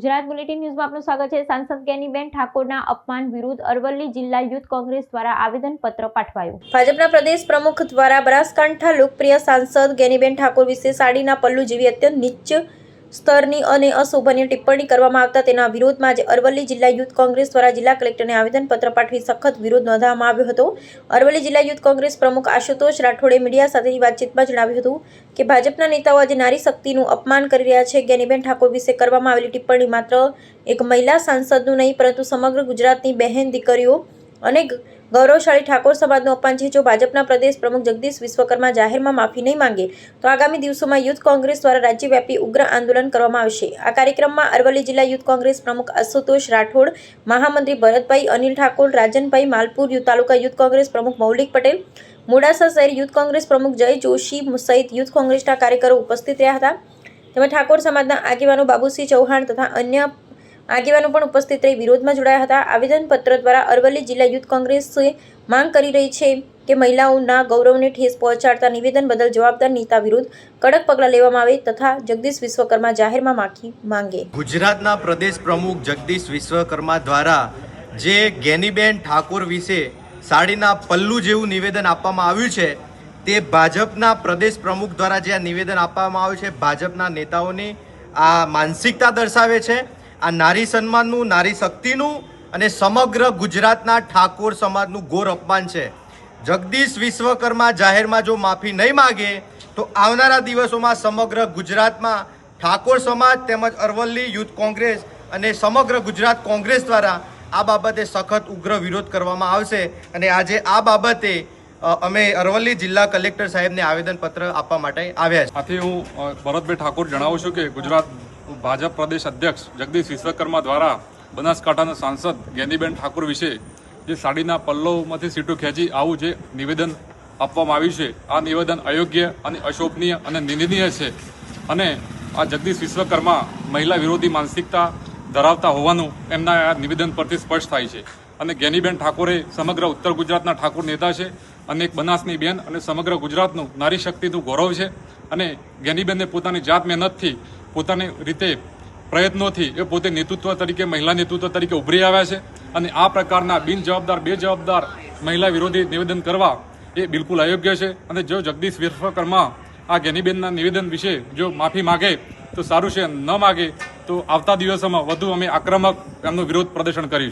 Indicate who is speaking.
Speaker 1: Gujarat bulletin ન્યૂઝમાં આપનું સ્વાગત છે। સાંસદ ગેનીબેન ઠાકોરના અપમાન વિરુદ્ધ અરવલ્લી જિલ્લા યુથ કોંગ્રેસ દ્વારા આવેદનપત્ર પાઠવાયું। ભાજપના પ્રદેશ પ્રમુખ દ્વારા બનાસકાંઠા લોકપ્રિય સાંસદ ગેનીબેન ઠાકોર વિશે સાડીના પલ્લુ જેવી અત્યંત નીચ સ્તરની અને અશોભનીય ટિપ્પણી કરવામાં આવતા તેના વિરોધમાં આજે અરવલ્લી જિલ્લા યુથ કોંગ્રેસ દ્વારા જિલ્લા કલેક્ટરને આવેદનપત્ર પાઠવી સખત વિરોધ નોંધાવવામાં આવ્યો હતો। અરવલ્લી જિલ્લા યુથ કોંગ્રેસ પ્રમુખ આશુતોષ રાઠોડે મીડિયા સાથેની વાતચીતમાં જણાવ્યું હતું કે ભાજપના નેતાઓ આજે નારી શક્તિનું અપમાન કરી રહ્યા છે। ગેનીબેન ઠાકોર વિશે કરવામાં આવેલી ટિપ્પણી માત્ર એક મહિલા સાંસદનું નહીં પરંતુ સમગ્ર ગુજરાતની બહેન દીકરીઓ અને ગૌરવશાળી ઠાકોર સમાજનું અપમાન છે। જો ભાજપના પ્રદેશ પ્રમુખ જગદીશ વિશ્વકર્મા જાહેરમાં માફી નહીં માંગે તો આગામી દિવસોમાં યુથ કોંગ્રેસ દ્વારા રાજ્યવ્યાપી ઉગ્ર આંદોલન કરવામાં આવશે। આ કાર્યક્રમમાં અરવલ્લી જિલ્લા યુથ કોંગ્રેસ પ્રમુખ આશુતોષ રાઠોડ, મહામંત્રી ભરતભાઈ, અનિલ ઠાકોર, રાજનભાઈ, માલપુર તાલુકા યુથ કોંગ્રેસ પ્રમુખ મૌલિક પટેલ, મોડાસા શહેર યુથ કોંગ્રેસ પ્રમુખ જય જોશી સહિત યુથ કોંગ્રેસના કાર્યકરો ઉપસ્થિત રહ્યા હતા। તેમજ ઠાકોર સમાજના આગેવાનો બાબુસિંહ ચૌહાણ તથા અન્ય આગેવાનો પણ ઉપસ્થિત રહી વિરોધમાં જોડાયા હતા। આવેદનપત્ર દ્વારા અરવલ્લી જિલ્લા યુથ કોંગ્રેસ માંગ કરી રહી છે કે મહિલાઓના ગૌરવને ઠેસ પહોંચાડતા નિવેદન બદલ જવાબદાર નેતા વિરુદ્ધ કડક પગલાં લેવામાં આવે તથા જગદીશ વિશ્વકર્મા જાહેરમાં માફી માંગે।
Speaker 2: ગુજરાતના પ્રદેશ પ્રમુખ જગદીશ વિશ્વકર્મા દ્વારા જે ગેનીબેન ઠાકોર વિશે સાડીના પલ્લુ જેવું નિવેદન આપવામાં આવ્યું છે તે ભાજપના પ્રદેશ પ્રમુખ દ્વારા જે આ નિવેદન આપવામાં આવ્યું છે ભાજપના નેતાઓની આ માનસિકતા દર્શાવે છે। આ નારી સન્માનનું, નારી શક્તિનું અને સમગ્ર ગુજરાતના ઠાકોર સમાજનું ઘોર અપમાન છે। જગદીશ વિશ્વકર્મા જાહેરમાં જો માફી નહીં માગે તો આવનારા દિવસોમાં સમગ્ર ગુજરાતમાં ઠાકોર સમાજ તેમજ અરવલ્લી યુથ કોંગ્રેસ અને સમગ્ર ગુજરાત કોંગ્રેસ દ્વારા આ બાબતે સખત ઉગ્ર વિરોધ કરવામાં આવશે અને આજે આ બાબતે અમે અરવલ્લી જિલ્લા કલેક્ટર સાહેબને આવેદનપત્ર આપવા માટે આવ્યા છે।
Speaker 3: આથી હું ભરતભાઈ ઠાકોર જણાવું છું કે ગુજરાત ભાજપ પ્રદેશ અધ્યક્ષ જગદીશ વિશ્વકર્મા દ્વારા બનાસકાંઠાના સાંસદ ગેનીબેન ઠાકોર વિશે જે સાડીના પલ્લોમાંથી સીટો ખેંચી આવું જે નિવેદન આપવામાં આવ્યું છે આ નિવેદન અયોગ્ય અને અશોભનીય અને નિંદનીય છે અને આ જગદીશ વિશ્વકર્મા મહિલા વિરોધી માનસિકતા ધરાવતા હોવાનું એમના આ નિવેદન પરથી સ્પષ્ટ થાય છે। અને ગેનીબેન ઠાકોરે સમગ્ર ઉત્તર ગુજરાતના ઠાકોર નેતા છે અને એક બનાસની બેન અને સમગ્ર ગુજરાતનું નારી શક્તિનું ગૌરવ છે અને ગેનીબેનને પોતાની જાત મહેનતથી પોતાની રીતે પ્રયત્નોથી એ પોતે નેતૃત્વ તરીકે મહિલા નેતૃત્વ તરીકે ઉભરી આવ્યા છે અને આ પ્રકારના બિનજવાબદાર બેજવાબદાર મહિલા વિરોધી નિવેદન કરવા એ બિલકુલ અયોગ્ય છે અને જો જગદીશ વિશ્વકર્મા આ ગેનીબેનના નિવેદન વિશે જો માફી માગે તો સારું છે, ન માગે તો આવતા દિવસોમાં વધુ અમે આક્રમક એમનો વિરોધ પ્રદર્શન કરીશું।